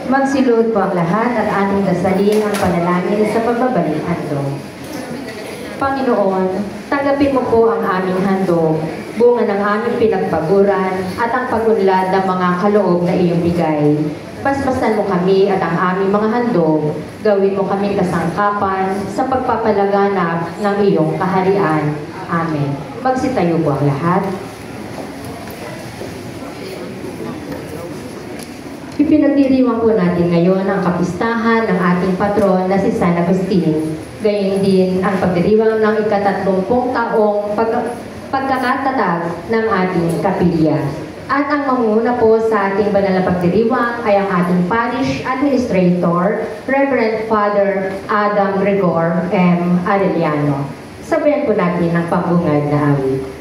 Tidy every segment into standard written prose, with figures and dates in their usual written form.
Magsiluhod po ang lahat at ating dasalin ang panalangin sa pagbabalik handog. Panginoon, tanggapin mo po ang aming handog, bunga ng aming pinagpaguran at ang pagunlad ng mga kaloob na iyong bigay. Paspasan mo kami at ang aming mga handog, gawin mo kami kasangkapan sa pagpapalaganap ng iyong kaharian. Amen. Magsitayo po ang lahat. Ipinagdiriwang po natin ngayon ang kapistahan ng ating patron na si San Agustin. Gayon din ang pagdiriwang ng ika-30 taong pagkakatatag ng ating kapilya. At ang mamumuna po sa ating banal na pagdiriwang ay ang ating Parish Administrator, Reverend Father Adam Rigor M. Arellano. Sabayan po natin ang pagbungad na awit.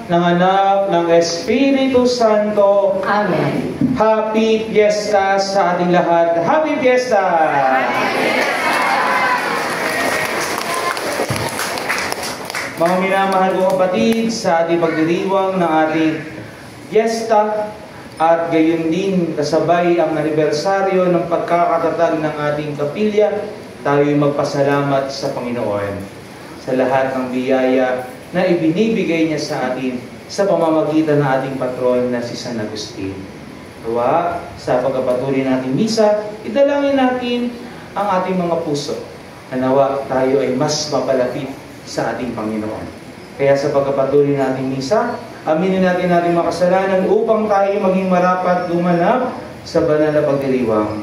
Ng Anak, ng Espiritu Santo. Amen. Happy Fiesta sa ating lahat. Happy Fiesta! Mga minamahal ko kapatid, sa ating pagdiriwang ng ating Fiesta at gayon din kasabay ang anibersaryo ng pagkakatatag ng ating kapilya, tayo'y magpasalamat sa Panginoon sa lahat ng biyaya na ibinibigay niya sa atin sa pamamagitan ng ating patron na si San Agustin. Nawa, sa pagpapatuloy natin misa, idalangin natin ang ating mga puso. Nawa, tayo ay mas mapalapit sa ating Panginoon. Kaya sa pagpapatuloy natin misa, aminin natin ating makasalanan upang tayo maging marapat gumanap sa banal na pagdiriwang.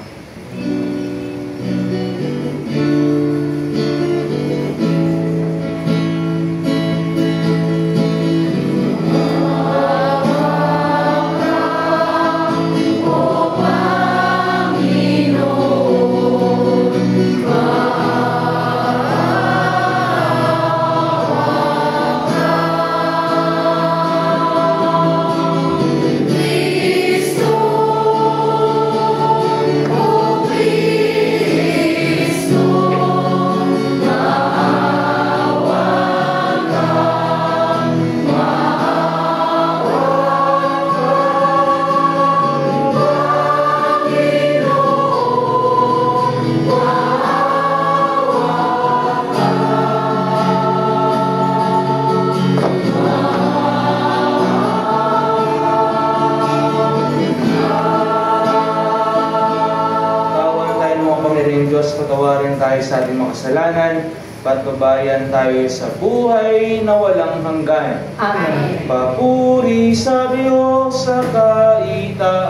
Panginoon Diyos, patawarin tayo sa ating mga kasalanan, patnubayan tayo sa buhay na walang hanggan. Amen. Papuri sa Diyos sa kaitaasan.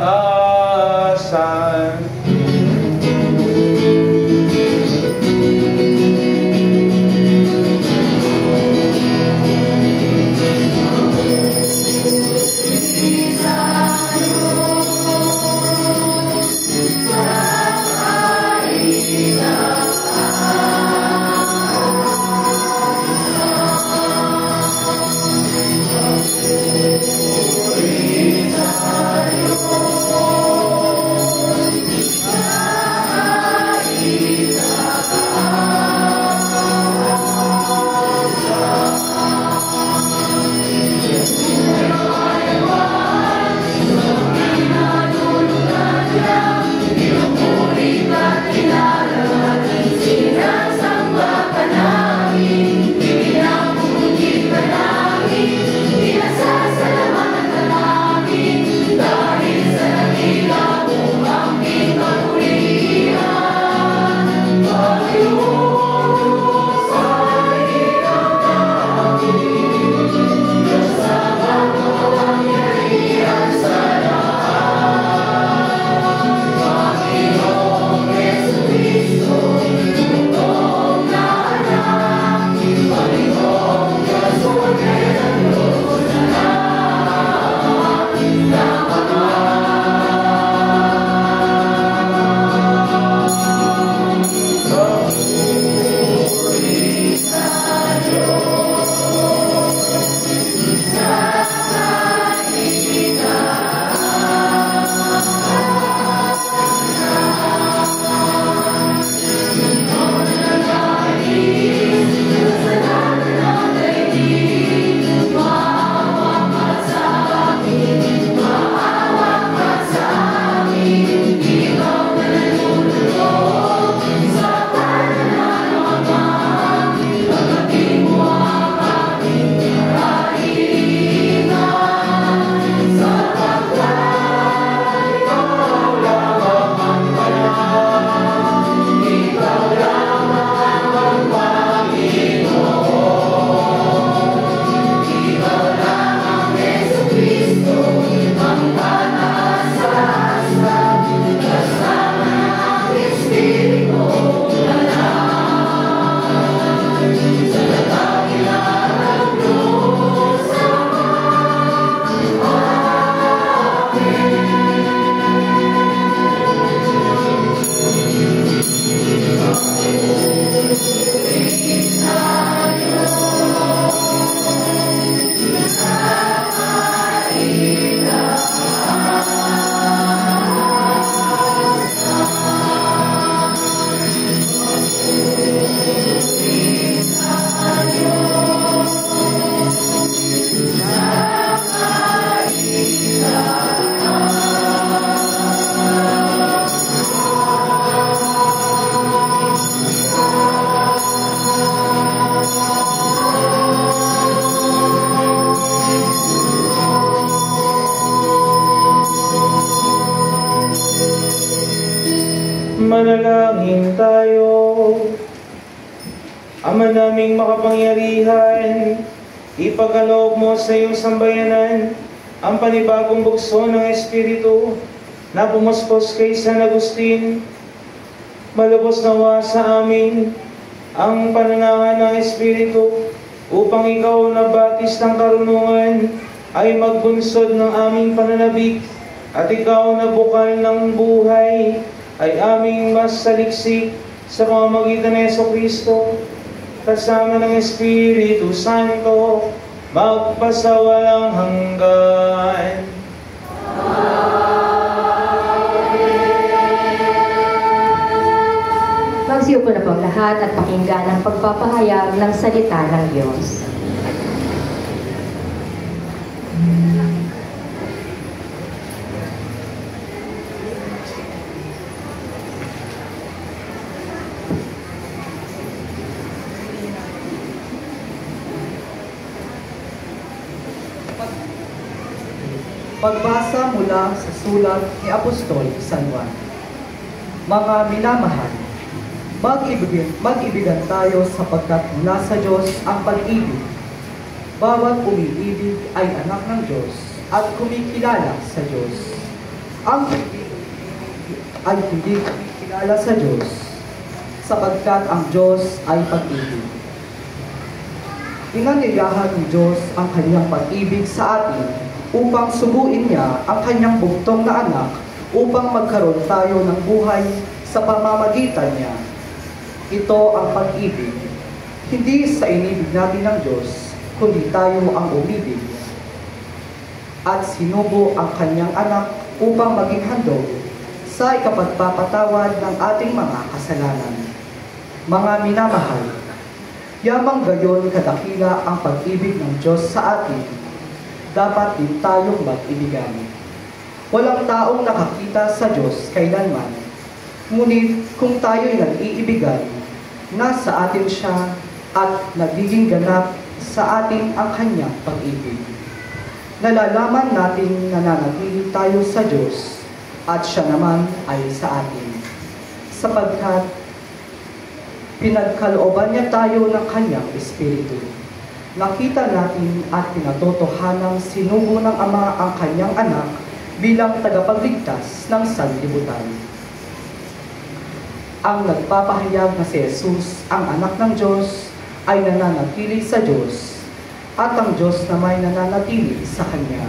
Manalangin tayo. Ama naming makapangyarihan, ipagkaloob mo sa iyong sambayanan ang panibagong bugso ng Espiritu na pumuspos kay San Agustin. Malubos nawa sa amin ang pananahan ng Espiritu upang ikaw na batis ng karunungan ay magbunsod ng aming pananabik at ikaw na bukal ng buhay ay aming masaliksik sa pamamagitan ng Jesucristo kasama ng Espiritu Santo magpasawalang hanggan. Magsiupo na po ang lahat at pakinggan ang pagpapahayag ng salita ng Diyos. Pagbasa mula sa sulat ni Apostol San Juan. Mga minamahal, Mag-ibigan tayo sapagkat mula sa Diyos ang pag-ibig. Bawat umiibig ay anak ng Diyos at kumikilala sa Diyos. Ang ay hindi kumikilala sa Diyos sapagkat ang Diyos ay pag-ibig. Inanyayahan ng Diyos ang kanyang pag-ibig sa atin upang subuin niya ang kanyang bugtong na anak upang magkaroon tayo ng buhay sa pamamagitan niya. Ito ang pag-ibig. Hindi sa inibig natin ng Diyos, kundi tayo ang umibig. At sinubo ang kanyang anak upang maging handog sa ikapagpapatawad ng ating mga kasalanan. Mga minamahal, yamang gayon kadakila ang pag-ibig ng Diyos sa atin, dapat din tayong mag-ibigan. Walang taong nakakita sa Diyos kailanman, ngunit kung tayo'y nag-iibigan, nasa atin siya at nagiging ganap sa atin ang kanyang pag-ibig. Nalalaman natin na nanatili tayo sa Diyos at siya naman ay sa atin, sapagkat pinagkalooban niya tayo ng kanyang Espiritu. Nakita natin at pinatotohanang sinugo ng Ama ang kanyang anak bilang tagapagligtas ng sanlibutan. Ang nagpapahayag na si Jesus, ang anak ng Diyos, ay nananatili sa Diyos, at ang Diyos na may nananatili sa Kanya.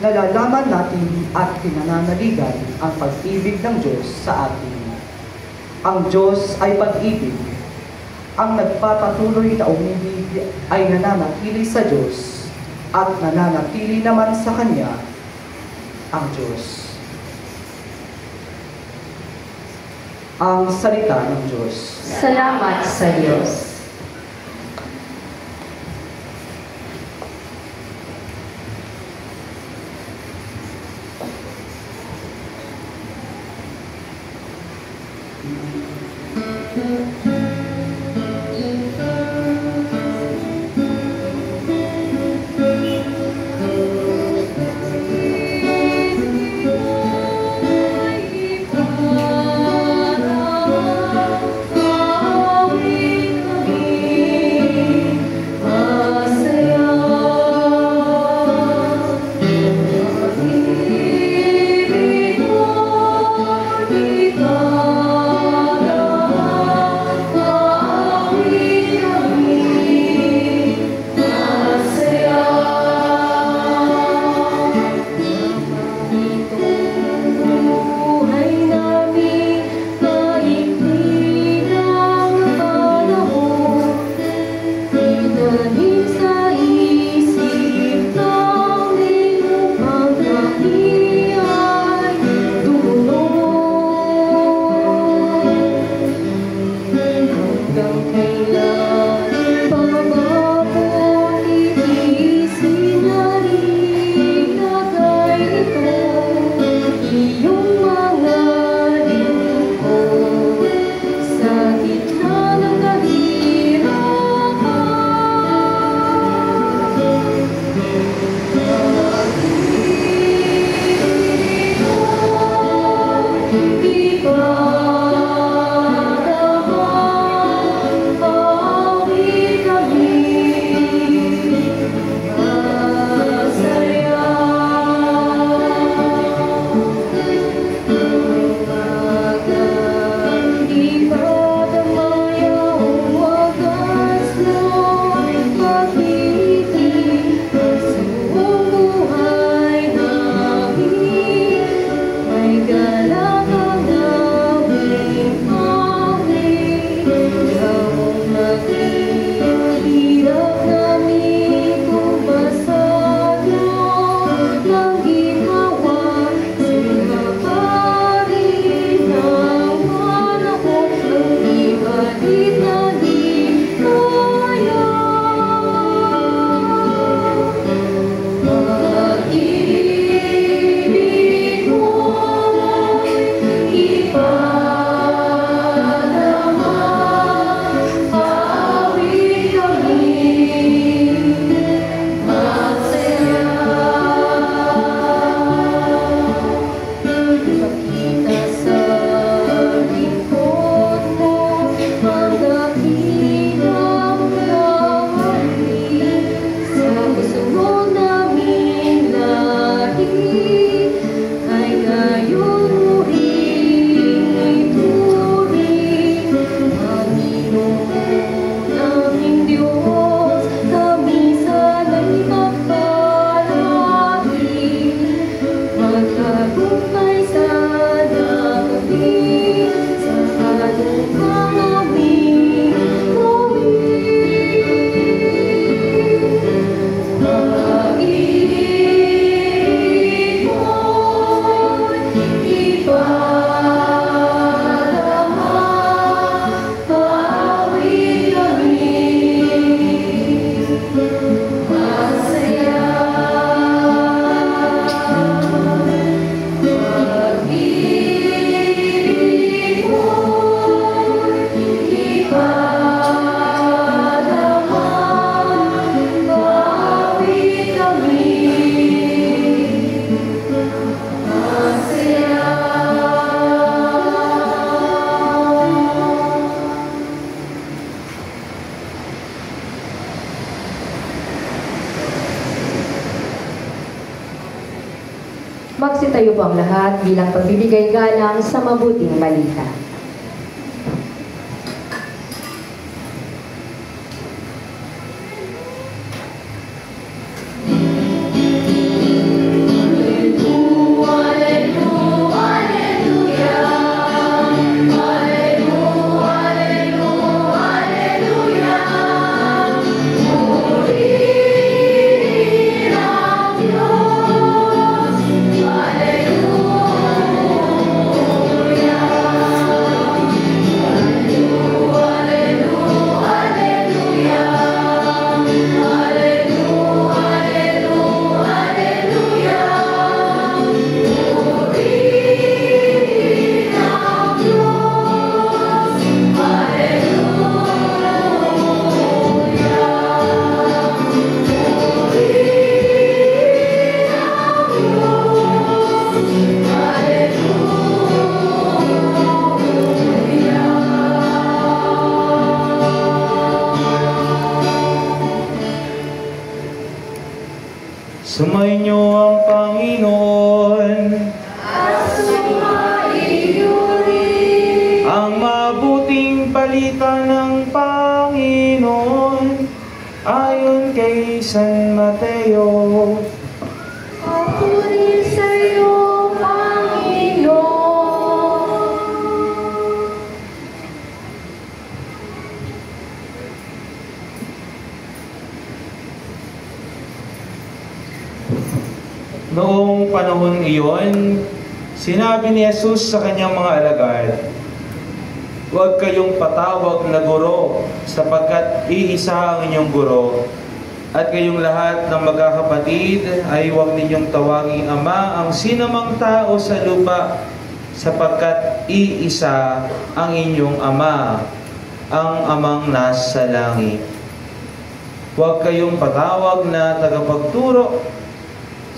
Nalalaman natin at pinananaligan ang pag-ibig ng Diyos sa atin. Ang Diyos ay pag-ibig. Ang nagpapatuloy na umibig ay nananatili sa Diyos, at nananatili naman sa Kanya ang Diyos. Ang salita ng Diyos. Salamat sa Diyos. Magtayo po ang lahat bilang pagbibigay galang sa mabuting balita. Sumainyo ang Panginoon. At sumaiyo rin. Ang mabuting balita ng Panginoon ayon kay San Mateo. Papuri sa iyo, Panginoon. Noong panahon iyon, sinabi ni Jesus sa kanyang mga alagad, "Huwag kayong patawag na guro, sapagkat iisa ang inyong guro. At kayong lahat ng magkakapatid ay huwag ninyong tawaging ama ang sinamang tao sa lupa, sapagkat iisa ang inyong ama, ang amang nasa langit. Huwag kayong patawag na tagapagturo,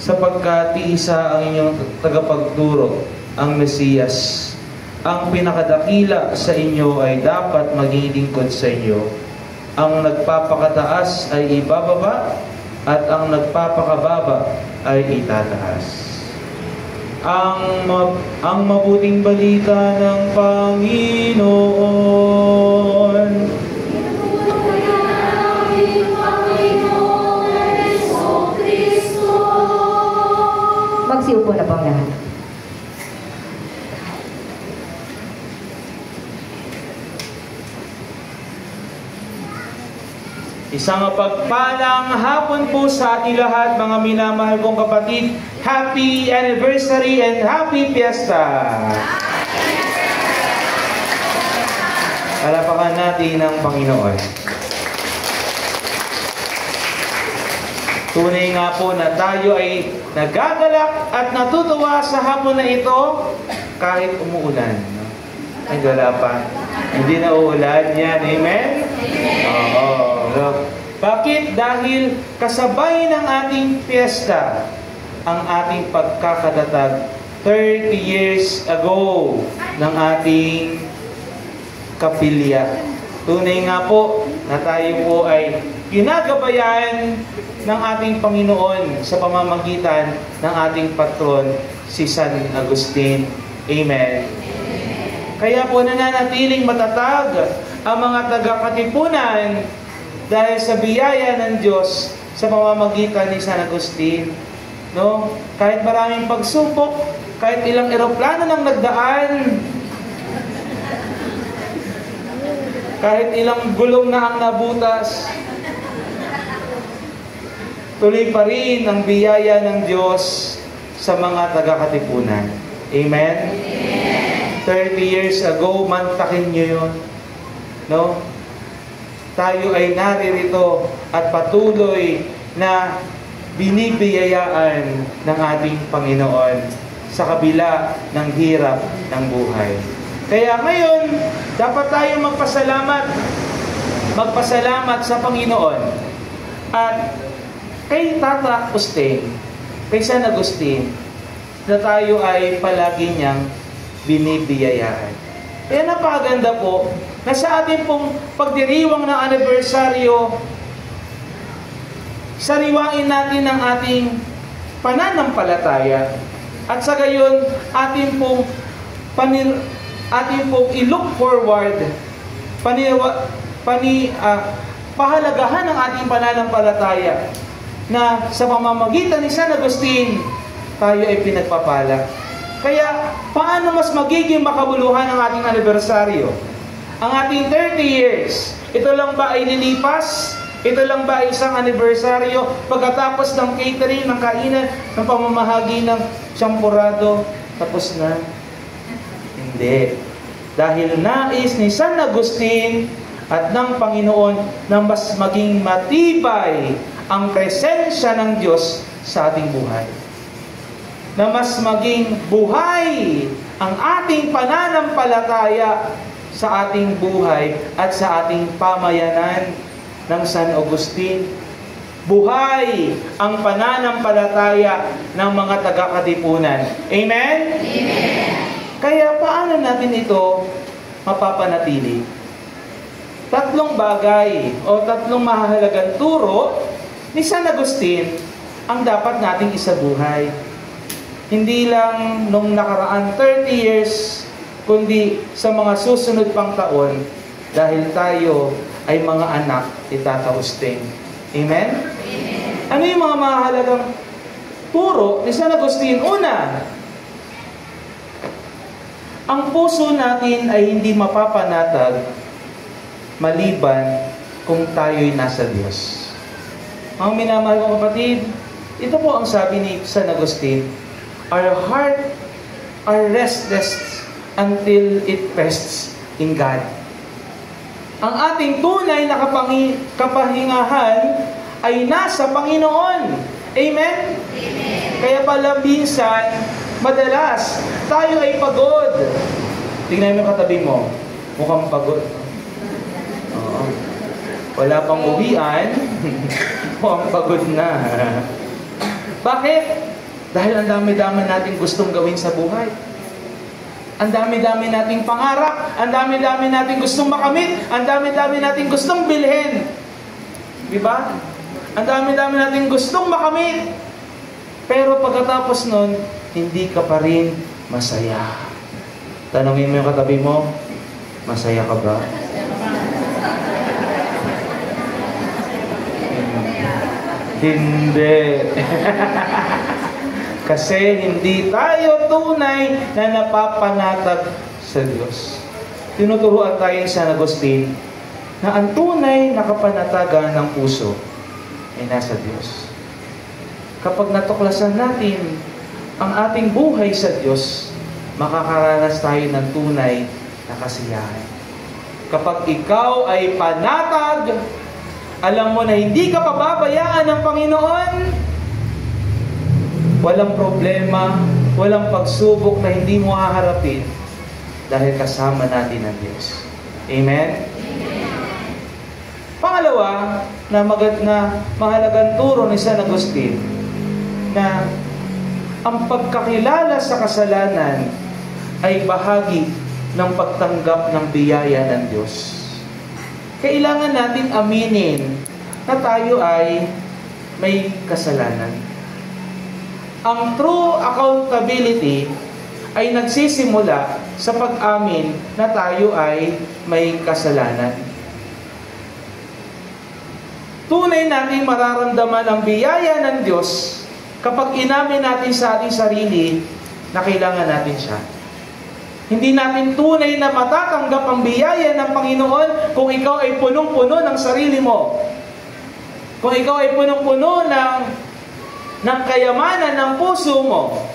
sapagkat iisa ang inyong tagapagturo, ang Mesiyas. Ang pinakadakila sa inyo ay dapat maging lingkod sa inyo. Ang nagpapakataas ay ibababa, at ang nagpapakababa ay itataas." Ang mabuting balita ng Panginoon. Magsiupo na po ang lahat. Isang pagpalang hapon po sa ating lahat, mga minamahal kong kapatid. Happy anniversary and happy fiesta! Palapakan natin ang Panginoon. Tunay nga po na tayo ay nagagalak at natutuwa sa hapon na ito kahit umuulan. Ay, wala pa. Hindi na uulan yan. Amen? Oo. Bakit? Dahil kasabay ng ating fiesta ang ating pagkakatatag 30 years ago ng ating kapilya. Tunay nga po na tayo po ay ginagabayan ng ating Panginoon sa pamamagitan ng ating patron, si San Agustin. Amen. Kaya po nananatiling matatag ang mga taga-katipunan dahil sa biyaya ng Diyos sa pamamagitan ni San Agustin. No? Kahit maraming pagsubok, kahit ilang eroplano nang nagdaan, kahit ilang gulong na ang nabutas, tuloy pa rin ang biyaya ng Diyos sa mga taga-katipunan. Amen? 30 years ago, mantakin nyo yun. No? Tayo ay naririto at patuloy na binibiyayaan ng ating Panginoon sa kabila ng hirap ng buhay. Kaya ngayon, dapat tayo magpasalamat sa Panginoon at kay Tata Agustin, kay San Agustin, na tayo ay palagi niyang binibiyayaan. Kaya napakaganda po na sa ating pong pagdiriwang ng anibersaryo, sariwain natin ang ating pananampalataya. At sa gayon, atin pong i-look forward, pahalagahan ang ating pananampalataya na sa pamamagitan ni San Agustin, tayo ay pinagpapala. Kaya, paano mas magiging makabuluhan ang ating anibersaryo? Ang ating 30 years, ito lang ba ay lilipas? Ito lang ba ay isang anibersaryo pagkatapos ng catering, ng kainan, ng pamamahagi ng champurado, tapos na? Hindi. Dahil nais ni San Agustin at ng Panginoon na mas maging matibay ang presensya ng Diyos sa ating buhay. Na mas maging buhay ang ating pananampalataya sa ating buhay at sa ating pamayanan ng San Agustin. Buhay ang pananampalataya ng mga taga-Katipunan. Amen? Amen! Kaya paano natin ito mapapanatili? 3 bagay o 3 mahalagang turo ni San Agustin ang dapat nating isabuhay. Hindi lang nung nakaraan 30 years, kundi sa mga susunod pang taon, dahil tayo ay mga anak ni Tata Agustin. Amen? Amen. Ano yung mga mahalagang turo ni San Agustin? Una, ang puso natin ay hindi mapapanatag maliban kung tayo'y nasa Diyos. Mga minamahal kong kapatid, ito po ang sabi ni San Agustin, our heart are restless until it rests in God. Ang ating tunay na kapahingahan ay nasa Panginoon. Amen? Amen. Kaya pala minsan, madalas, tayo ay pagod. Tingnan mo yung katabi mo, mukhang pagod. Oo. Wala pang uwian, mukhang pagod na. Bakit? Dahil ang dami-dami nating gustong gawin sa buhay. Ang dami-dami nating pangarap, ang dami-dami nating gustong makamit, ang dami-dami nating gustong bilhin. Diba? Ang dami-dami nating gustong makamit. Pero pagkatapos nun, hindi ka pa rin masaya. Tanungin mo yung katabi mo, masaya ka ba? Hindi. Kasi hindi tayo tunay na napapanatag sa Diyos. Tinuturuan tayo ni San Agustin na ang tunay na kapanatagan ng puso ay nasa Diyos. Kapag natuklasan natin ang ating buhay sa Diyos, makakaranas tayo ng tunay na kasiyahan. Kapag ikaw ay panatag, alam mo na hindi ka pababayaan ng Panginoon, walang problema, walang pagsubok na hindi mo haharapin dahil kasama natin ang Diyos. Amen? Pangalawa, na mahalagang turo ni San Agustin, na ang pagkakilala sa kasalanan ay bahagi ng pagtanggap ng biyaya ng Diyos. Kailangan natin aminin na tayo ay may kasalanan. Ang true accountability ay nagsisimula sa pag-amin na tayo ay may kasalanan. Tunay natin mararamdaman ang biyaya ng Diyos kapag inamin natin sa ating sarili na kailangan natin siya. Hindi natin tunay na matatanggap ang biyaya ng Panginoon kung ikaw ay punong-puno ng sarili mo. Kung ikaw ay punong-puno ng kayamanan ng puso mo.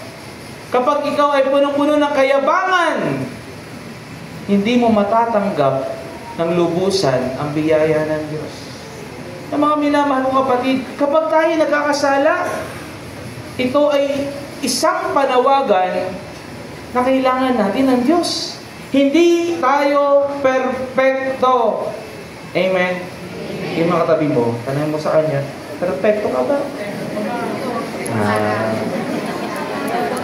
Kapag ikaw ay punong-puno ng kayabangan, hindi mo matatanggap ng lubusan ang biyaya ng Diyos. Ang mga minamahal kong kapatid, kapag tayo nagkakasala, ito ay isang panawagan na kailangan natin ng Diyos. Hindi tayo perfecto. Amen? Yung mga katabi mo, tanong mo sa kanya, perfecto ka ba?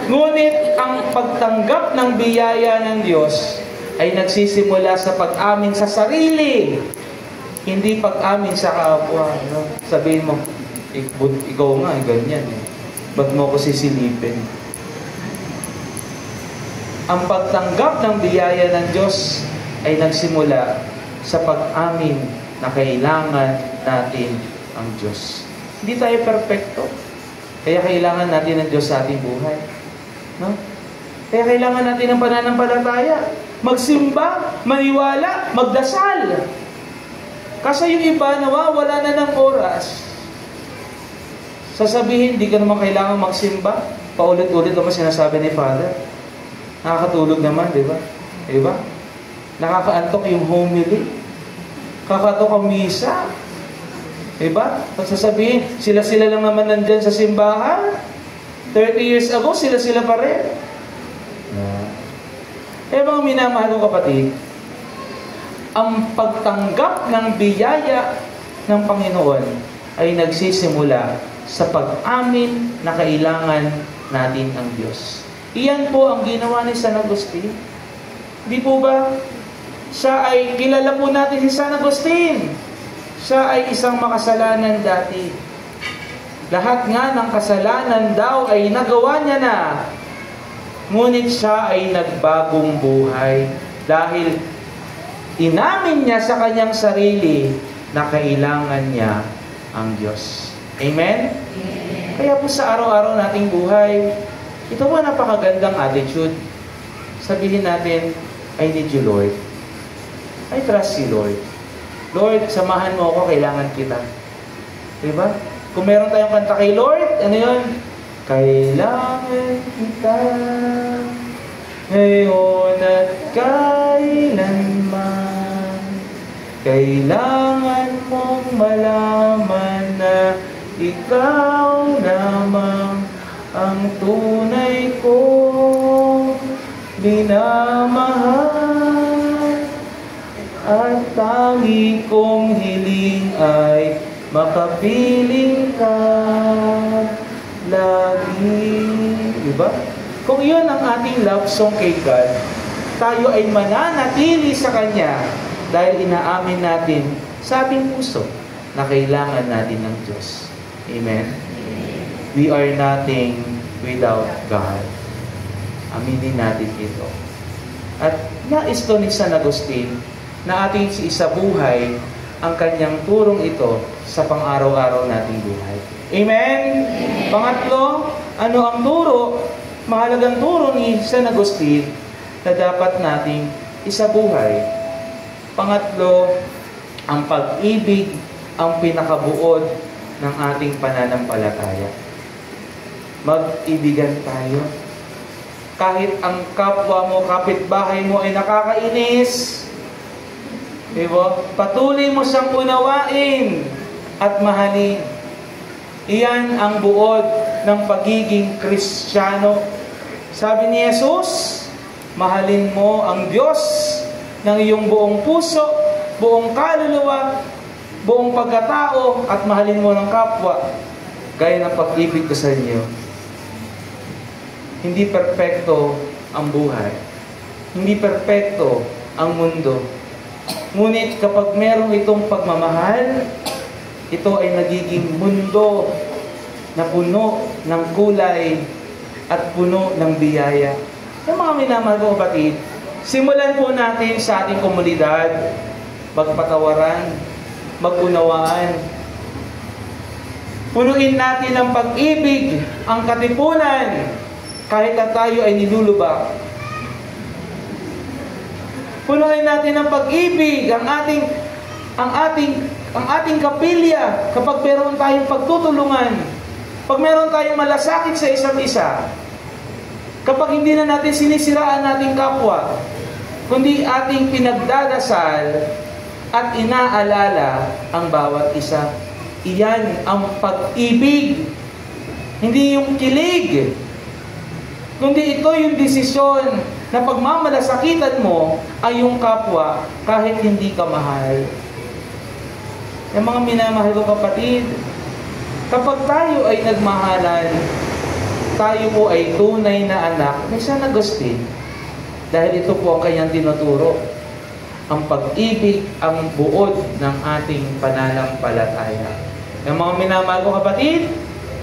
Ngunit ang pagtanggap ng biyaya ng Diyos ay nagsisimula sa pag-amin sa sarili, hindi pag-amin sa kapwa. No? Sabihin mo, ikaw nga, ganyan. Ba't mo ko sisilipin? Ang pagtanggap ng biyaya ng Diyos ay nagsimula sa pag-amin na kailangan natin ang Diyos. Hindi tayo perfecto. Kaya kailangan natin ng Diyos sa ating buhay. No? Kaya kailangan natin ng pananampalataya. Magsimba, maniwala, magdasal. Kasi yung iba, nawawala na ng oras. Sasabihin, di ka naman kailangan magsimba. Paulit-ulit naman sinasabi ni Father. Nakakatulog naman, di ba? Di ba? Nakakaantok yung homily. Kakatok ang misa. Di ba? Pag sasabihin, sila-sila lang naman nandyan sa simbahan. 30 years ago, sila-sila pa rin. Mga minamahal kong kapatid, ang pagtanggap ng biyaya ng Panginoon ay nagsisimula sa pag-amin na kailangan natin ang Diyos. Iyan po ang ginawa ni San Agustin. Di po ba? Siya ay, kilala po natin si San Agustin. Siya ay isang makasalanan dati. Lahat nga ng kasalanan daw ay nagawa niya na. Ngunit siya ay nagbagong buhay dahil inamin niya sa kanyang sarili na kailangan niya ang Diyos. Amen? Amen. Kaya po sa araw-araw nating buhay, ito po napakagandang attitude. Sabihin natin, I need you, Lord. I trust you, Lord. Lord, samahan mo ako, kailangan kita. Diba? Kung meron tayong kanta kay Lord, ano yun? Kailangan kita ngayon at kailanman. Kailangan mong malaman na ikaw lamang ang tunay kong minamahal. At tangi kong hiling ay makapiling ka lagi. Diba? Kung yun ang ating love song kay God, tayo ay mananatili sa Kanya dahil inaamin natin sa ating puso na kailangan natin ng Diyos. Amen? We are nothing without God. Aminin natin ito. At nais to ni San Agustin na ating isabuhay ang kanyang turong ito sa pang-araw-araw nating buhay. Amen? Amen. Pangatlo, ano ang turo? Mahalagang turo ni San Agustin na dapat nating isabuhay. Pangatlo, ang pag-ibig ang pinakabuod ng ating pananampalataya. Mag-ibigan tayo. Kahit ang kapwa mo, kapitbahay mo ay nakakainis, diba? Patuloy mo siyang unawain at mahalin. Iyan ang buod ng pagiging Kristiyano. Sabi ni Jesus, mahalin mo ang Diyos ng iyong buong puso, buong kaluluwa, buong pagkatao, at mahalin mo ng kapwa gaya ng pag-ibig ko sa inyo. Hindi perpekto ang buhay. Hindi perpekto ang mundo. Ngunit kapag meron itong pagmamahal, ito ay nagiging mundo na puno ng kulay at puno ng biyaya. Yung mga minamahal ko kapatid, simulan po natin sa ating komunidad, magpatawaran, magunawaan. Punuin natin ang pag-ibig, ang katipunan, kahit na tayo ay nilulubak. Punuin natin ang pag-ibig, ang ating kapilya, kapag meron tayong pagtutulungan, pag meron tayong malasakit sa isa't isa, kapag hindi na natin sinisiraan nating kapwa, kundi ating pinagdadasal at inaalala ang bawat isa. Iyan ang pag-ibig. Hindi yung kilig, kundi ito yung desisyon na pagmamalasakitan mo ay yung kapwa kahit hindi ka mahal. Yung mga minamahal ko kapatid, kapag tayo ay nagmahalan, tayo po ay tunay na anak ni San Agustin. Dahil ito po ang kanyang tinuturo. Ang pag-ibig ang buod ng ating pananampalataya. Yung mga minamahal ko kapatid,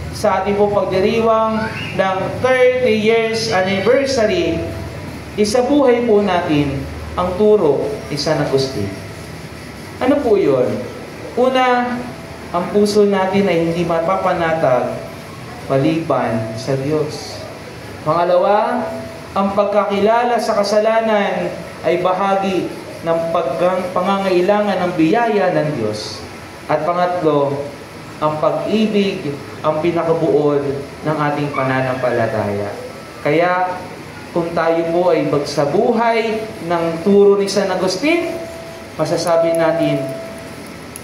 sa ating po pagdiriwang ng 30 years anniversary, isabuhay po natin ang turo ni San Agustin. Ano po yun? Una, ang puso natin ay hindi mapapanatag maliban sa Diyos. Pangalawa, ang pagkakilala sa kasalanan ay bahagi ng pangangailangan ng biyaya ng Diyos. At pangatlo, ang pag-ibig ang pinakabuod ng ating pananampalataya. Kaya, kung tayo po ay magsabuhay ng turo ni San Agustin, masasabi natin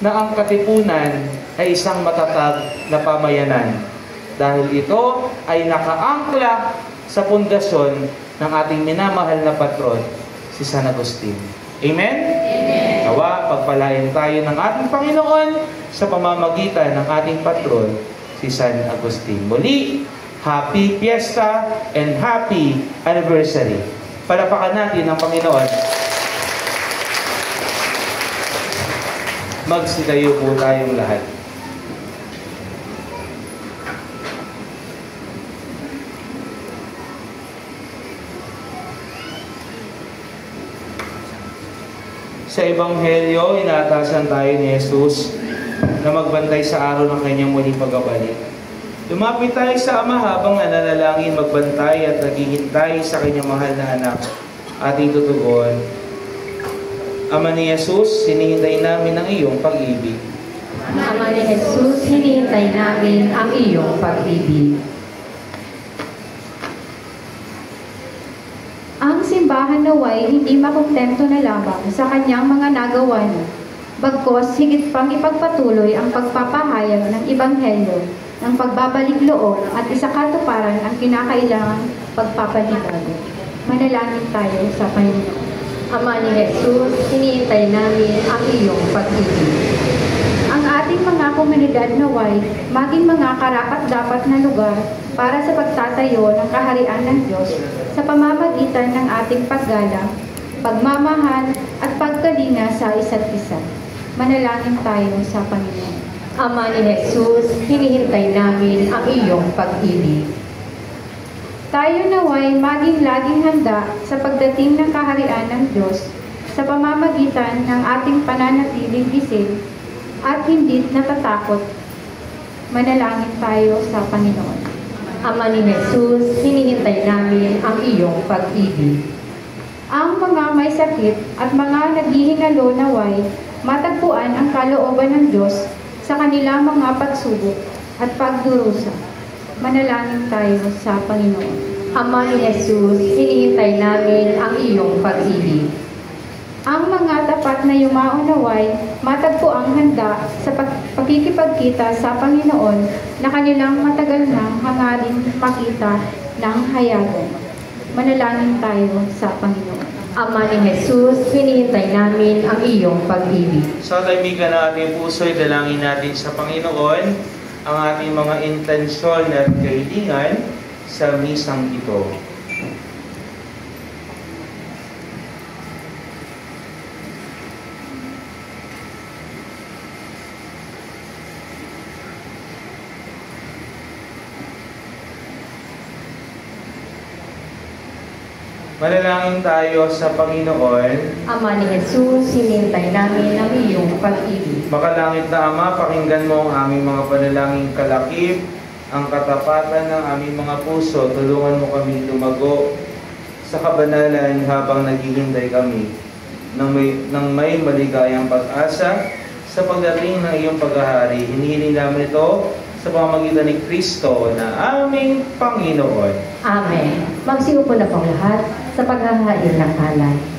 na ang katipunan ay isang matatag na pamayanan. Dahil ito ay nakaangkla sa pundasyon ng ating minamahal na patron, si San Agustin. Amen? Amen. Nawa, pagpalain tayo ng ating Panginoon sa pamamagitan ng ating patron, si San Agustin. Muli, happy fiesta and happy anniversary. Palapakan natin ang Panginoon. Magsidayo po tayong lahat. Sa Ebanghelyo, inaatasan tayo ni Jesus na magbantay sa araw ng kanyang muling pagbabalik. Lumapit tayo sa Ama habang nananalangin, magbantay at naghihintay sa kanyang mahal na anak, ating tutugon. Ama ni Jesus, hinihintay namin ang iyong pag-ibig. Ama ni Jesus, hinihintay namin ang iyong pag-ibig. Ang simbahan naway hindi makontento na lamang sa kanyang mga nagawa niya, bagkos higit pang ipagpatuloy ang pagpapahayag ng Ebanghelyo ng pagbabalik loob at isakatuparan ang kinakailangang pagpapalibago. Manalangin tayo sa Panginoon. Ama ni Jesus, hinihintay namin ang iyong pag-ibig. Ang ating mga komunidad naway maging mga karapat-dapat na lugar para sa pagtatayo ng kaharian ng Diyos sa pamamagitan ng ating paggalang, pagmamahal at pagkalinga sa isa't isa. Manalangin tayo sa Panginoon. Ama ni Jesus, hinihintay namin ang iyong pag-ibig. Tayo naway maging laging handa sa pagdating ng kaharian ng Diyos sa pamamagitan ng ating pananatiling gising at hindi natatakot. Manalangin tayo sa Panginoon. Ama ni Jesus, hinihintay namin ang iyong pag-ibig. Ang mga may sakit at mga naghihingalo naway matagpuan ang kalooban ng Diyos sa kanilang mga pagsubok at pagdurusa. Manalangin tayo sa Panginoon. Ama ni Jesus, hinihintay namin ang iyong pag-ibig. Ang mga tapat na yumaunaway matagpo ang handa sa pagkikipagkita sa Panginoon na kanilang matagal nang hangarin makita ng hayagan. Manalangin tayo sa Panginoon. Ama ni Jesus, hinihintay namin ang iyong pag-ibig. Sa tahimikan ng ating puso'y dalangin natin sa Panginoon ang ating mga intensyon at kahilingan sa misang ito. Manalangin tayo sa Panginoon. Ama ni Jesus, hinihintay namin ang iyong pag-ibig. Makalangit na Ama, pakinggan mo ang aming mga panalangin kalakip, ang katapatan ng aming mga puso. Tulungan mo kami lumago sa kabanalan habang naghihintay kami ng may maligayang pag-asa sa pagdating ng iyong paghahari. Hinihiling namin ito sa pamamagitan ni Kristo na aming Panginoon. Amen. Magsiupo na pong lahat sa paghahain ng alay. Amen.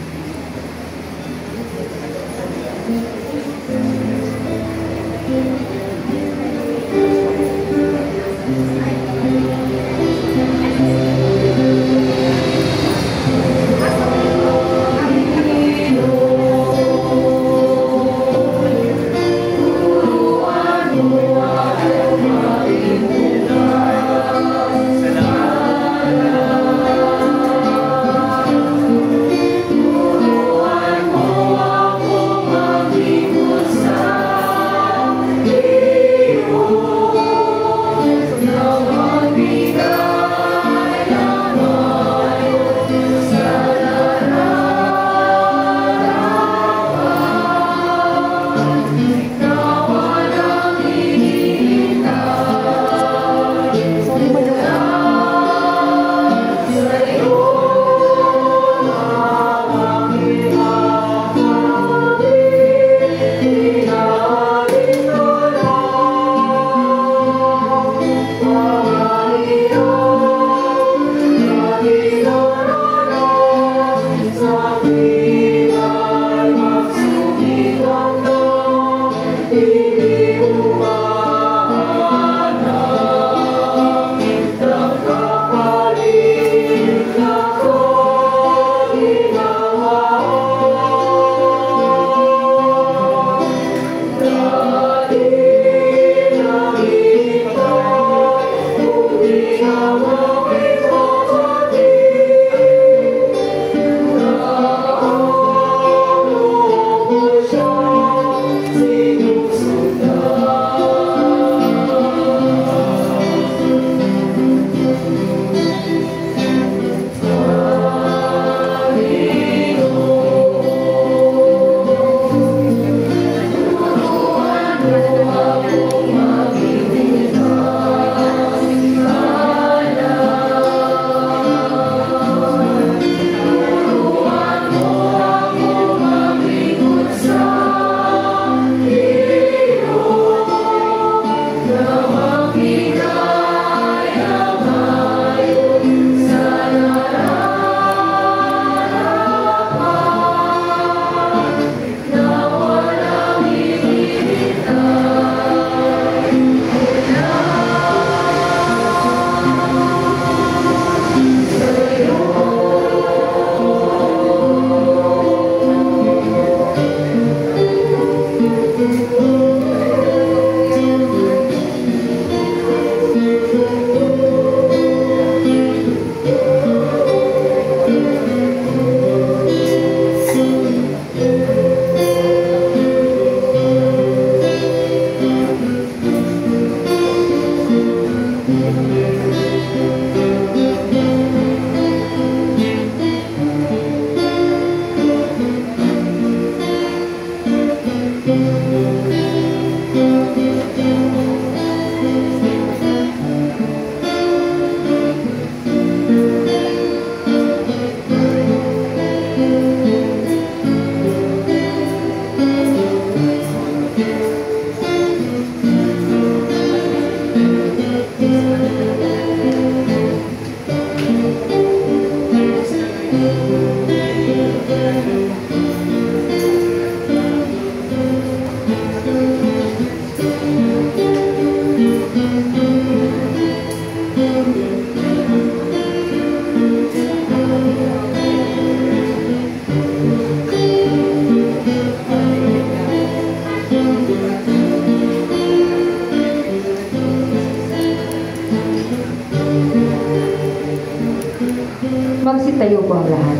Magsitayo po ang lahat.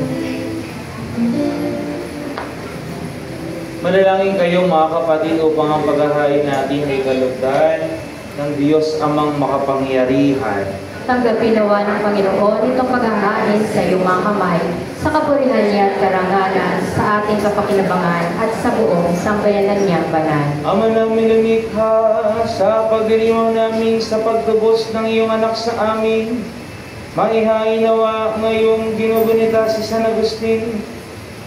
Manalangin kayo mga kapatid upang ang paghahain natin ay kalugdan ng Diyos Amang makapangyarihan. Tanggapin nawa ng Panginoon itong paghahain sa iyong mga kamay, sa kapurihan niya at karangalan, sa ating kapakinabangan at sa buong sambayanan niyang banal. Ama namin lumikha, sa pagdiriwang namin sa pagtubos ng iyong anak sa amin, maihain nawa ngayong ginugunita si San Agustin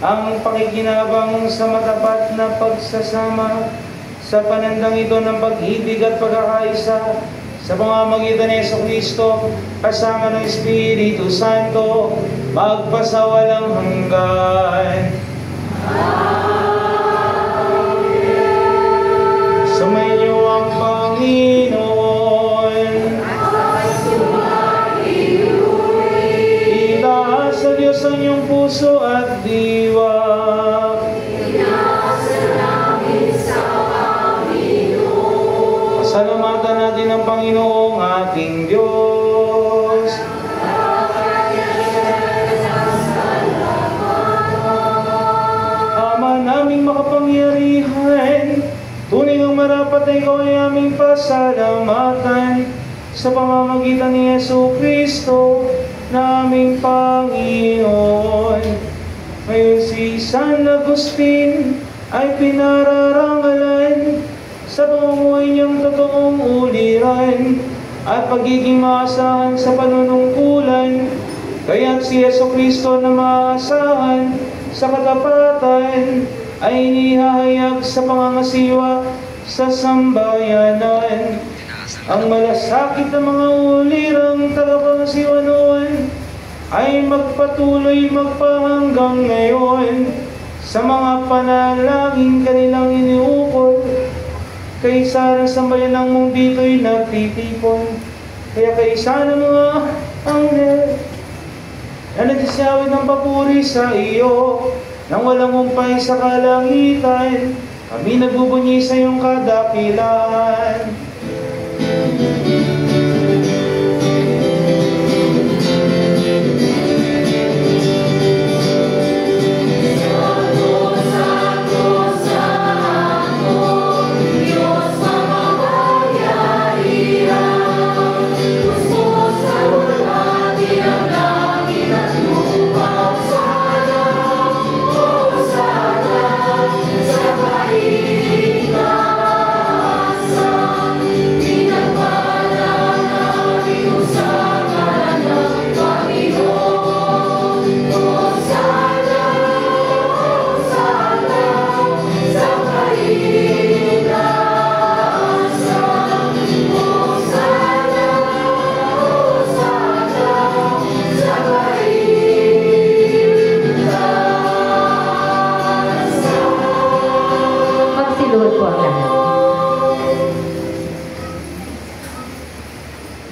ang pakikinabang sa matapat na pagsasama sa panandang ito ng pag-ibig at pagkakaisa sa pamamagitan ni Jesucristo kasama ng Espiritu Santo magpasawalang hanggan. Sumainyo ang Panginoon. Itaas sa Diyos ang iyong puso at diwa. Pasalamatan natin ang Panginoong ating Diyos. Ama naming makapangyarihan, tunay ng marapat na ikaw ay aming pasalamatan sa pamamagitan ni Jesucristo na aming Panginoon. Ngayon si San Agustin ay pinararangalan sa pamumuhay niyang totoong uliran at pagiging maasahan sa panunungkulan, kaya't si Jesucristo na maasahan sa katapatan ay inihahayag sa pangangasiwa sa sambayanan. Ang malasakit ng mga ulirang tagapangasiwa noon ay magpatuloy magpahanggang ngayon sa mga panalangin kanilang iniukol. Kaisa ng sambayan ng mong dito'y nagtitipon. Kaya kaisa ng mga anghel na nagsisiyawit ng papuri sa iyo nang walang umpay sa kalangitan, kami nagbubunyi sa iyong kadakilaan.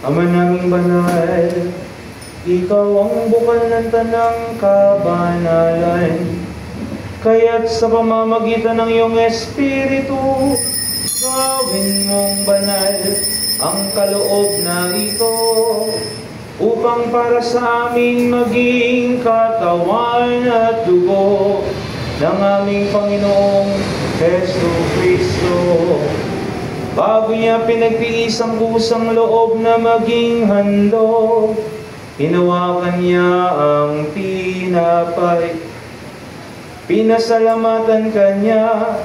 Ama naming banal, ikaw ang bukal ng tanang kabanalan. Kaya't sa pamamagitan ng iyong Espiritu, gawin mong banal ang kaloob na ito, upang para sa aming maging katawan at dugo ng aming Panginoong Jesucristo. Bago niya pinagtiis ang kusang loob na maging handog, hinawakan niya ang tinapay. Pinasalamatan kanya,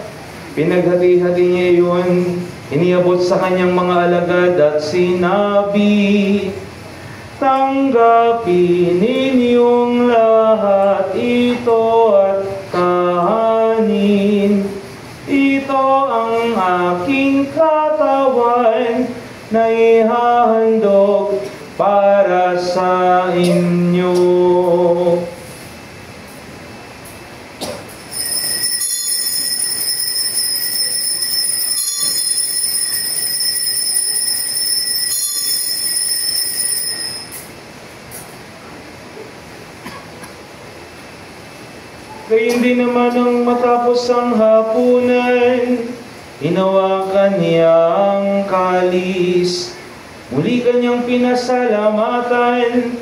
Pinaghati-hati niya yun, iniabot sa kanyang mga alagad at sinabi, tanggapin ninyong lahat ito at kahanin. Ito ang aking katawan na ihahandog para sa inyo. Kaya hindi naman nang matapos ang hapunan, hinawakan niya ang kalis. Muli kanyang pinasalamatan.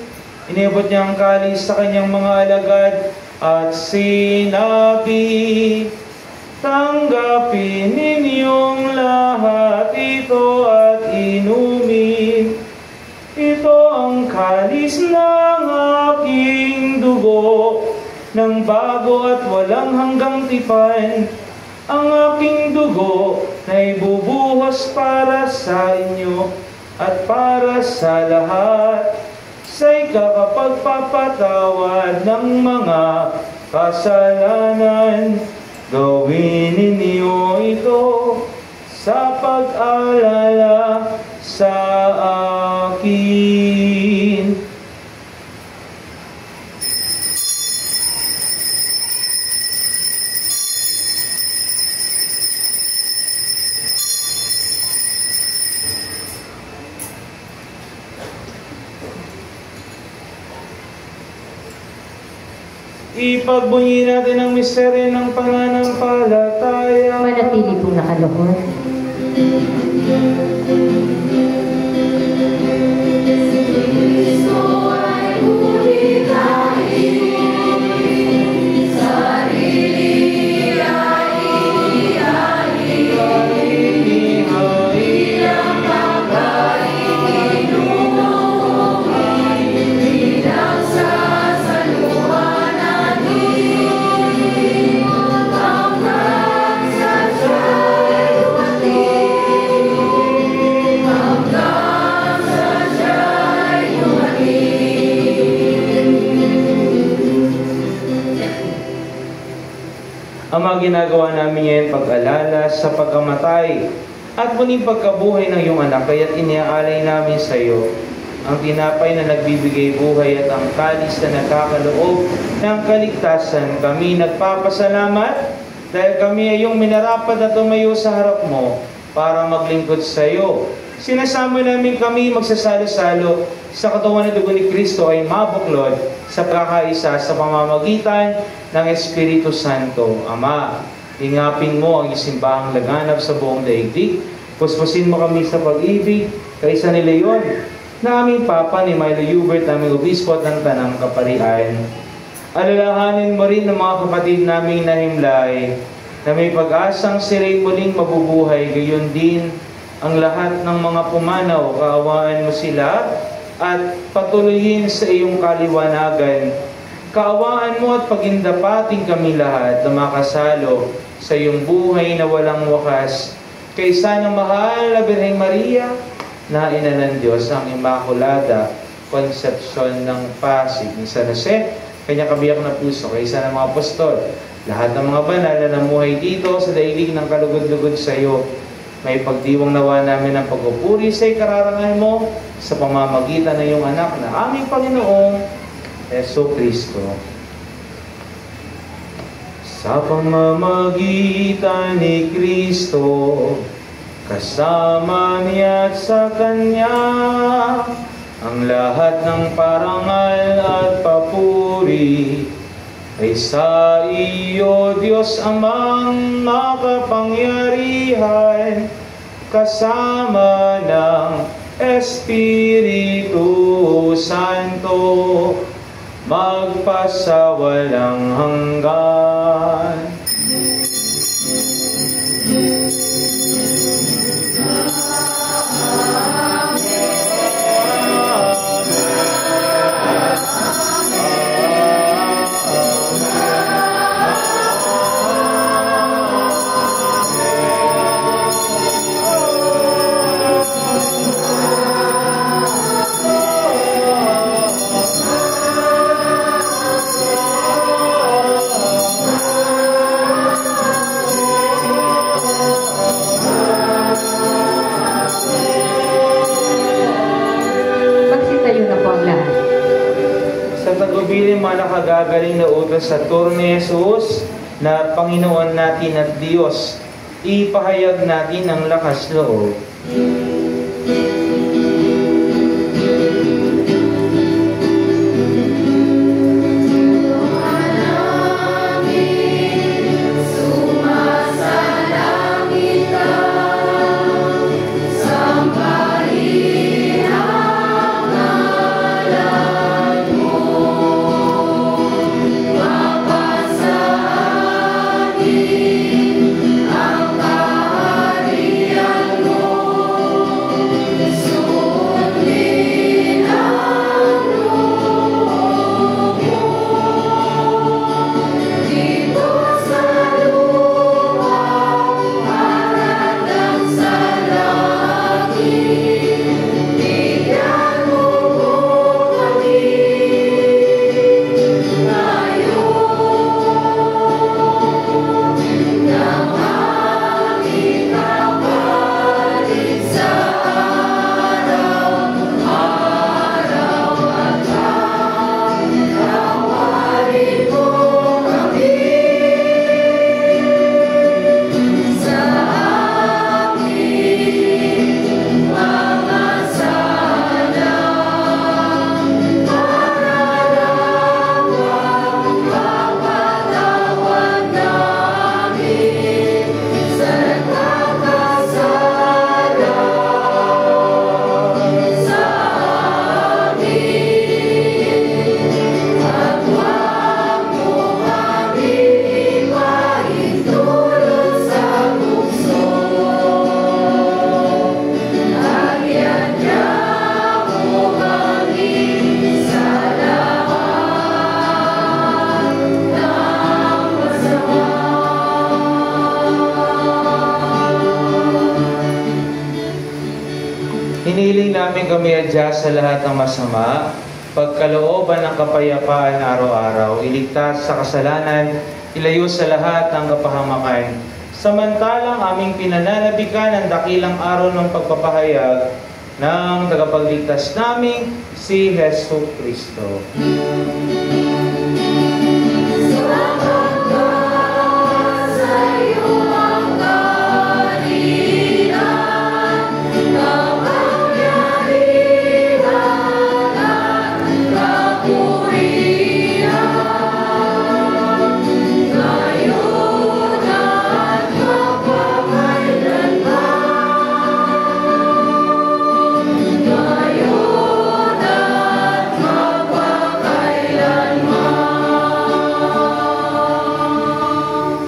Inibot niya ang kalis sa kanyang mga alagad at sinabi, tanggapin ninyong lahat ito at inumin. Ito ang kalis ng aking dugo, ng bago at walang hanggang tipan, ang aking dugo na ibubuhos para sa inyo at para sa lahat sa ikakapagpapatawad ng mga kasalanan. Gawin ninyo ito sa pag-alala sa akin. Ipagbunyi natin ang misteryo ng pananampalataya. Manatili pong nakaluhod. Ang mga ginagawa namin ngayon pag-alala sa pagkamatay at muling pagkabuhay ng iyong anak, kaya't iniaalay namin sa iyo ang tinapay na nagbibigay buhay at ang kalis na nagkakaloob ng kaligtasan. Kami nagpapasalamat dahil kami ay iyong minarapat na tumayo sa harap mo para maglingkod sa iyo. Sinasama namin kami magsasalo-salo sa katawan ng dugo ni Kristo ay mabuklod sa pagkakaisa sa pamamagitan ng Espiritu Santo. Ama, ingapin mo ang isimbahang laganap sa buong daigdig. Puspusin mo kami sa pag-ibig kaysa ni Leon, na aming Papa ni Milo Hubert, aming Obispo at ng Tanang Kaparian. Alalahanin mo rin ng mga kapatid naming nahimlay na may pag-asang sila'y muling mabubuhay, gayon din ang lahat ng mga pumanaw. Kaawaan mo sila at patuloyin sa iyong kaliwanagan. Kaawaan mo at pagindapating kami lahat na makasalo sa iyong buhay na walang wakas. Kaysa ng mahal na Birheng Maria, na ina ng Diyos, ang Immaculada Concepcion ng Pasig ni San Jose, kanya kabiyak na puso, kaysa ng mga apostol, lahat ng mga banal na namuhay dito sa daigdig ng kalugod-lugod sa iyo, may pagdiwang nawa namin ang pagpupuri sa ikararangal mo sa pamamagitan ng iyong anak na aming Panginoong Heso Kristo. Sa pamamagitan ni Kristo, kasama niya at sa Kanya, ang lahat ng parangal at papuri ay sa iyo, Diyos Amang makapangyarihan, kasama ng Espiritu Santo, magpasawalang hanggan. mga nakagagaling na utos sa turno ni Jesus na Panginoon natin at Diyos, ipahayag natin ang lakas loob. Hiniling namin kami adya sa lahat ng masama, pagkalooban ng kapayapaan araw-araw, iligtas sa kasalanan, ilayo sa lahat ng kapahamakan. Samantalang aming pinananabikan ang dakilang araw ng pagpapahayag ng tagapagligtas naming si Hesus Kristo.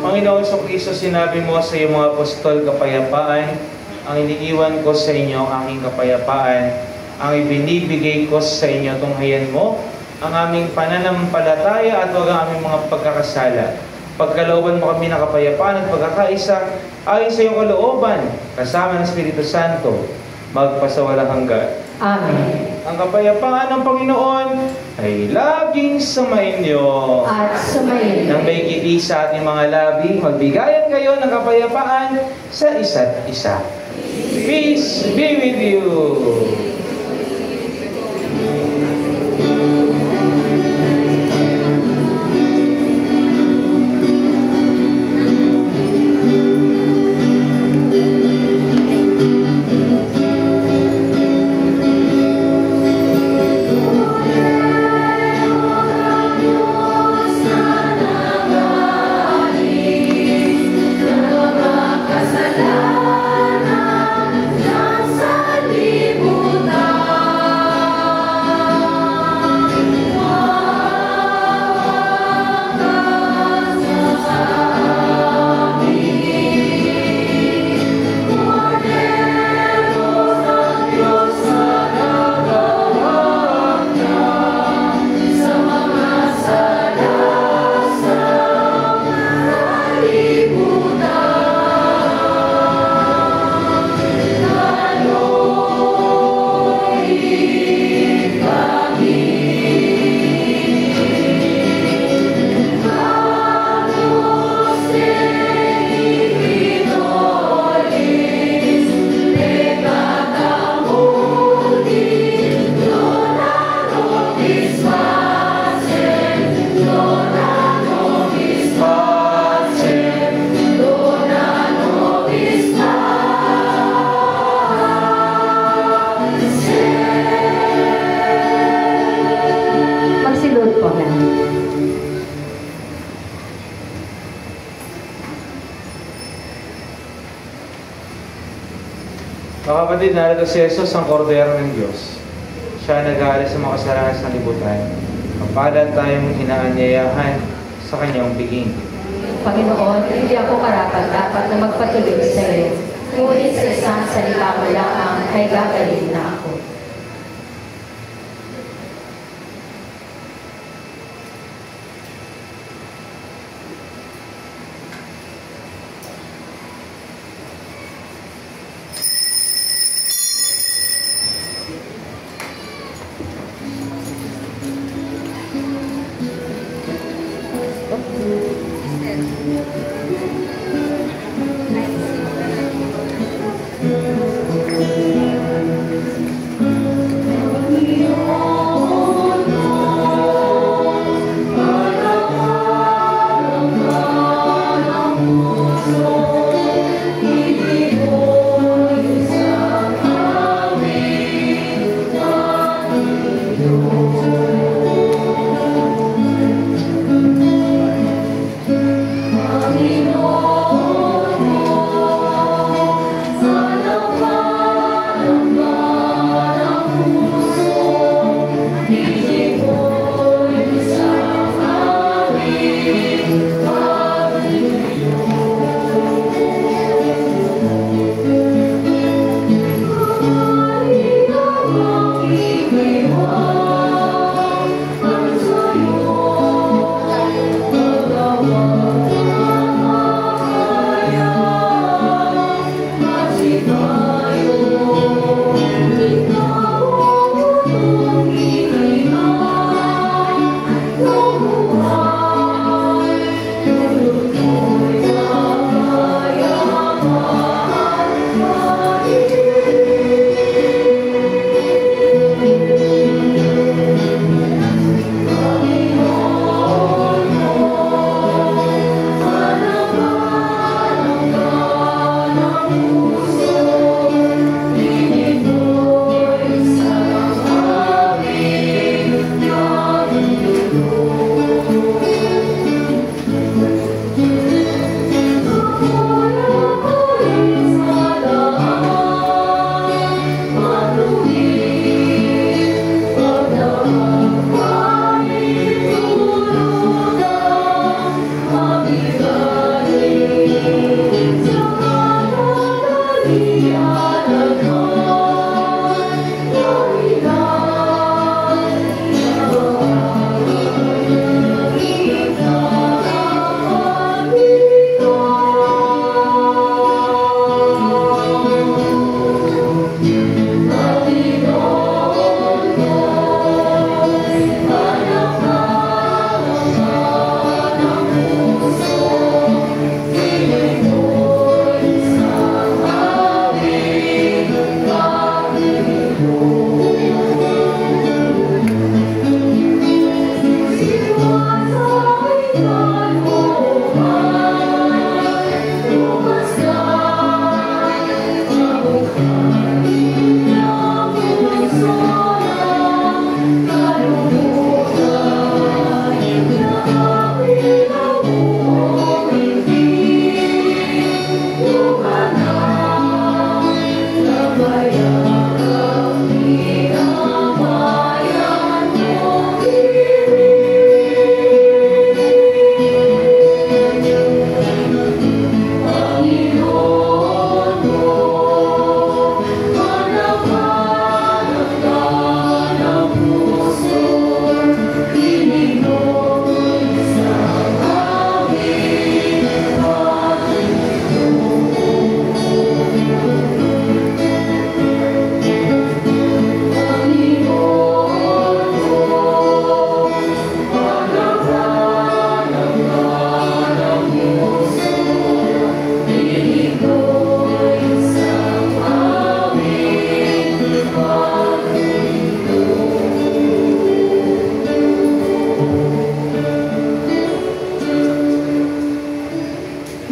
Panginoon Kristo, sinabi mo sa iyong mga apostol, kapayapaan ang iniiwan ko sa inyo, ang aking kapayapaan ang ibinibigay ko sa inyo. Tunghayan mo ang aming pananampalataya at huwag ang aming mga pagkakasala. Pagkalooban mo kami ng kapayapaan at pagkakaisa ayon sa iyong kalooban, kasama ng Espiritu Santo, magpasawalang hanggan. Amen. Ang kapayapaan ng Panginoon ay laging sumainyo. At sumayin. Nang may kiti sa ating mga labi, magbigayan kayo ng kapayapaan sa isa't isa. Peace be with you. Kasalanan, nasa libutan. Mga kapatid, narito si Jesus ang kordero ng Diyos. Siya nag-aalis sa mga kasalanan sa libutan. Mapalad tayong inaanyayahan sa kanyang piging. Panginoon, hindi ako karapat-dapat na magpatuloy sa iyo. Ngunit sa isang salita mo lamang ay gagaling na ako.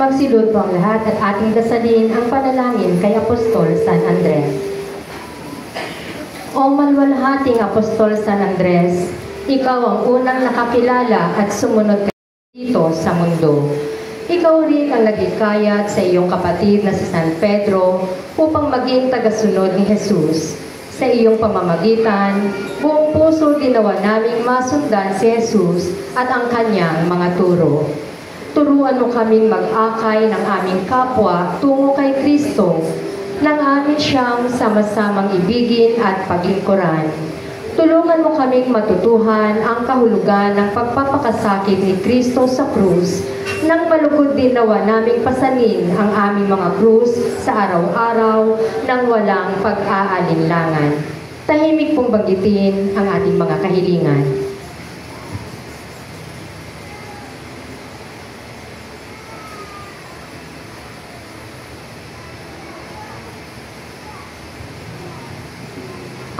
Magsilod po ang lahat at ating dasalin ang panalangin kay Apostol San Andres. O malwalhating Apostol San Andres, ikaw ang unang nakakilala at sumunod dito sa mundo. Ikaw rin ang nagikayat sa iyong kapatid na si San Pedro upang maging tagasunod ni Jesus. Sa iyong pamamagitan, buong puso ginawa naming masundan si Jesus at ang kanyang mga turo. Turuan mo kaming mag-akay ng aming kapwa tungo kay Kristo, nang amin siyang sama-samang ibigin at paglingkuran. Tulungan mo kaming matutuhan ang kahulugan ng pagpapakasakit ni Kristo sa krus, nang malugod din nawa naming pasanin ang aming mga krus sa araw-araw nang walang pag-aalinlangan. Tahimik pong banggitin ang ating mga kahilingan.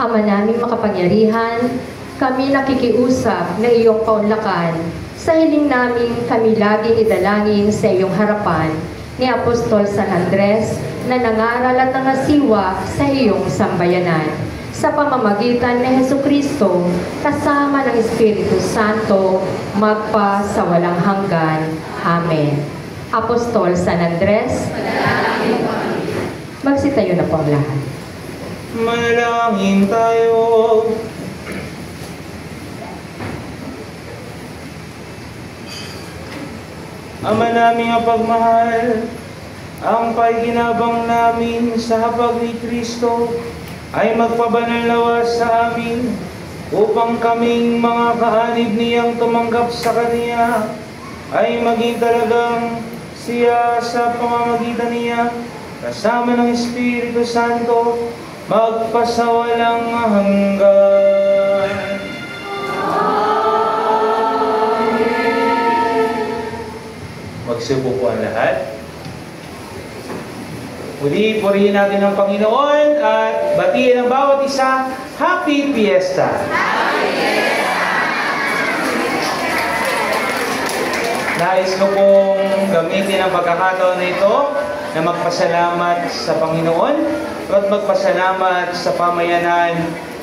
Ama naming makapangyarihan, kami nakikiusap na iyong kaunlakan. Sa hiling namin kami laging idalangin sa iyong harapan ni Apostol San Andres na nangaral at nangasiwa sa iyong sambayanan. Sa pamamagitan ni Jesucristo, kasama ng Espiritu Santo, magpa sa walang hanggan. Amen. Apostol San Andres, magsitayo na po ang lahat. Manalangin tayo. Ama naming mapagmahal, ang paiginabang namin sa habag ni Kristo ay magpabanal nawa sa amin upang kaming mga kaanib niyang tumanggap sa Kaniya ay maging talagang siya sa pamamagitan niya kasama ng Espiritu Santo magpasawalang hanggan. Magsubo po ang lahat. Muli, purihin natin ang Panginoon at batiin ang bawat isa. Happy Fiesta! Happy Fiesta! Nais ko pong gamitin ang pagkakataon na ito na magpasalamat sa Panginoon at magpasalamat sa pamayanan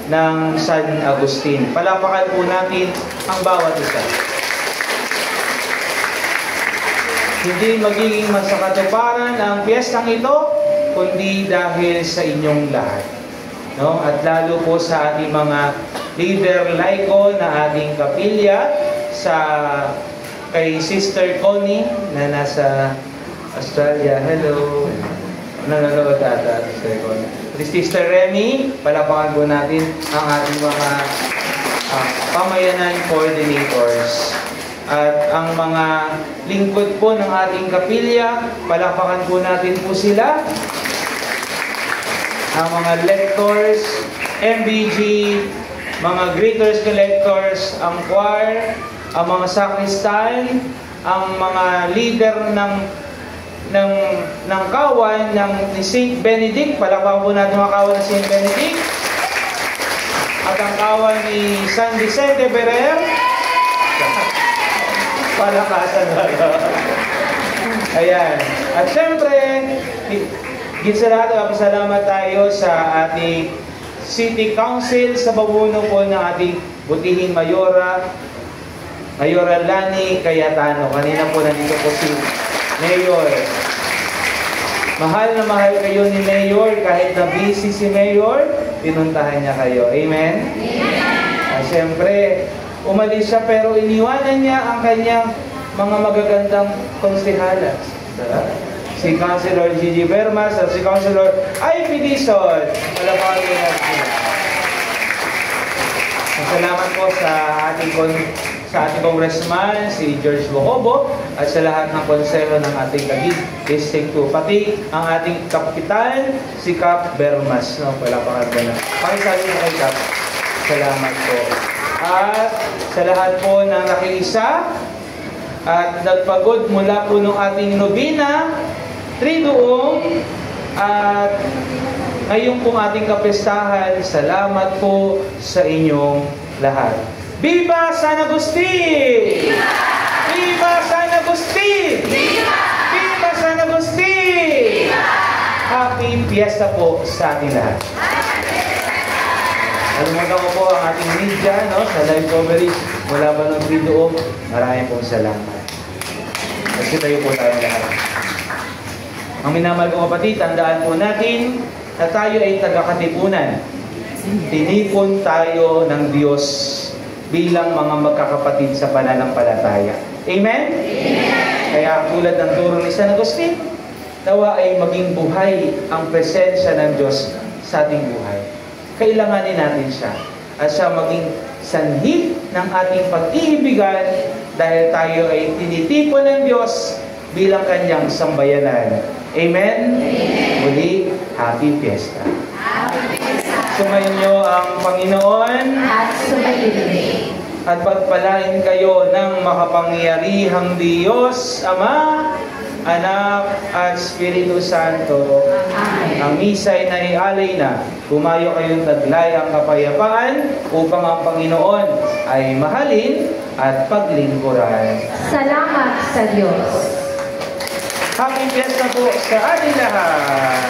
ng San Agustin. Palapakan po natin ang bawat isa. Hindi magiging masakatuparan ang piyestang ito, kundi dahil sa inyong lahat. No? At lalo po sa ating mga leader laiko na ating kapilya, kay Sister Connie na nasa Australia. Hello! Nanonood ata, Sister Connie. Sister Remy, palapakan po natin ang ating mga pamayanan coordinators. At ang mga lingkod po ng ating kapilya, palapakan po natin po sila. Ang mga lectors, MBG, mga greeters, collectors, ang choir, ang mga sacristan, ang mga leader ng kawan ni St. Benedict, palapakan po natin mga kawan ng St. Benedict. At ang kawan ni San Vicente Ferrer, palakasan na. Ayan. At syempre, ginsalado, salamat tayo sa ating City Council sa pamuno po ng ating butihing Mayora Lani Cayetano. Kanina po nandito po si Mayor. Mahal na mahal kayo ni Mayor. Kahit na busy si Mayor, pinuntahan niya kayo. Amen? Amen. Syempre, umalis siya pero iniwanan niya ang kanyang mga magagandang konsehala. Si Councilor Gigi Bermas at si Councilor Ivy Dizon. Malapakan niyo natin. Salamat po sa ating congressman, si George Bocobo, at sa lahat ng konselo ng ating Taguig District 2. Pati ang ating kapitan, si Cap Bermas. No, palapakan ko na. Pakisabi na kay Cap. Salamat po. At sa lahat po ng nakiisa at nagpagod mula po ng ating nobina, Triduum, at ngayon pong ating kapestahan, salamat po sa inyong lahat. Viva San Agustin! Viva! Viva San Agustin! Viva! Viva San Agustin! Viva! Happy Fiesta po sa ating lahat. Alimutan ko po ang ating media sa live coverage mula ba ng Triduum. Maraming pong salamat. Magsitayo po tayo lahat. Ang minamahal kong kapatid, tandaan po natin na tayo ay tagakatipunan. Tinipon tayo ng Diyos bilang mga magkakapatid sa pananampalataya. Amen? Amen! Kaya tulad ng turo ni San Agustin, nawa ay maging buhay ang presensya ng Diyos sa ating buhay. Kailanganin natin siya at siya maging sanhi ng ating pag-iibigan dahil tayo ay tinitipon ng Diyos bilang kanyang sambayanan. Amen? Amen. Muli, Happy Fiesta. Happy Fiesta. Sumayin niyo ang Panginoon At sumayin. at pagpalain kayo ng makapangyarihang Diyos, Ama, Anak, at Espiritu Santo. Amen. Ang misa'y naialay na, humayo kayong taglay ang kapayapaan upang ang Panginoon ay mahalin at paglingkuran. Salamat sa Diyos. Happy Fiesta po sa ating lahat!